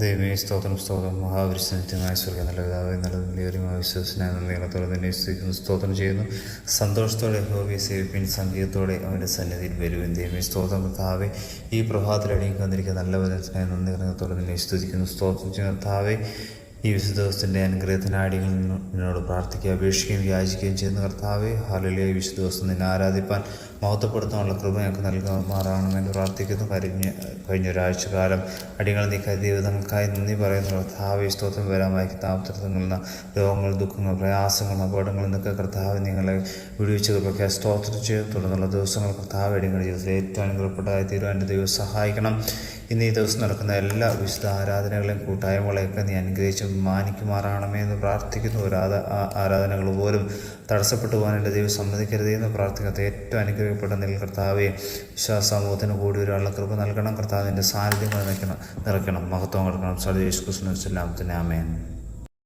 ദൈവമേ സ്തോത്രം മഹാപരിശുദ്ധമായ സ്വർഗ്ഗ നല്ല പിതാവേ നല്ല വലിയവരുമായ വിശ്വസനായ നീളത്തോടെ തന്നെ സ്തുതിക്കുന്നു സ്തോത്രം ചെയ്യുന്നു. സന്തോഷത്തോടെ യഹോവയെ സേവിപ്പിൻ, സംഗീതത്തോടെ അവൻ്റെ സന്നിധിയിൽ വരുവിൻ. ദൈവമേ സ്തോത്രം കർത്താവേ, ഈ പ്രഭാതത്തിൽ അടിയിൽ വന്നിരിക്കുന്ന നല്ല വചനത്തിനായി നന്ദി നിറഞ്ഞത്തോടെ തന്നെ സ്തുതിക്കുന്നു സ്തോത്രം ചെയ്യുന്ന കർത്താവേ, ഈ വിശുദ്ധ ദിവസത്തിൻ്റെ അനുഗ്രഹത്തിനായി നിന്നോട് പ്രാർത്ഥിക്കുക, അപേക്ഷിക്കുകയും യാചിക്കുകയും ചെയ്യുന്ന കർത്താവേ, ഹല്ലേലൂയ. വിശുദ്ധ ദിവസം നിന്നെ ആരാധിപ്പാൻ മഹത്വപ്പെടുത്താനുള്ള കൃപ ഞങ്ങൾക്ക് നൽകുമാറാണെന്ന് പ്രാർത്ഥിക്കുന്നു. കഴിഞ്ഞ ഒരാഴ്ചക്കാലം അടിയങ്ങൾ നീ ദൈവങ്ങൾക്കായി നന്ദി പറയുന്ന കർത്താവേ, സ്തോത്രം വരാമായി താമസത്തിലുള്ള രോഗങ്ങൾ, ദുഃഖങ്ങൾ, പ്രയാസങ്ങൾ, അപകടങ്ങളിൽ നിന്നൊക്കെ കർത്താവ് നിങ്ങളെ വിടുവിച്ച കൃപയ്ക്ക് സ്തോത്രം ചെയ്ത് തുടർന്നുള്ള ദിവസങ്ങൾ കർത്താവ് അടിയങ്ങളുടെ ജീവിതത്തിൽ ഏറ്റവും അനുഗ്രഹപ്പെട്ടതായി തീരുവാൻ എൻ്റെ ദൈവം സഹായിക്കണം. ഇന്ന് ഈ ദിവസം നടക്കുന്ന എല്ലാ വിശുദ്ധ ആരാധനകളെയും കൂട്ടായ്മകളെയൊക്കെ നീ അനുഗ്രഹിച്ച് മാനിക്കുമാറാണമേ എന്ന് പ്രാർത്ഥിക്കുന്നു. ആരാധനകൾ പോലും തടസ്സപ്പെട്ടു പോകാൻ എൻ്റെ ദൈവം സമ്മതിക്കരുതേ എന്ന് പ്രാർത്ഥിക്കുന്നത് ഏറ്റവും അനുഗ്രഹിക്കപ്പെട്ട നിൽ കർത്താവെ, വിശ്വാസമൂഹത്തിന് കൂടി ഒരാളുടെ കൃപ നൽകണം. കർത്താവിൻ്റെ സാന്നിധ്യങ്ങൾ നിറയ്ക്കണം, മഹത്വം കൊടുക്കണം. യേശു ക്രിസ്തുവിന്റെ നാമത്തിൽ ആമേൻ.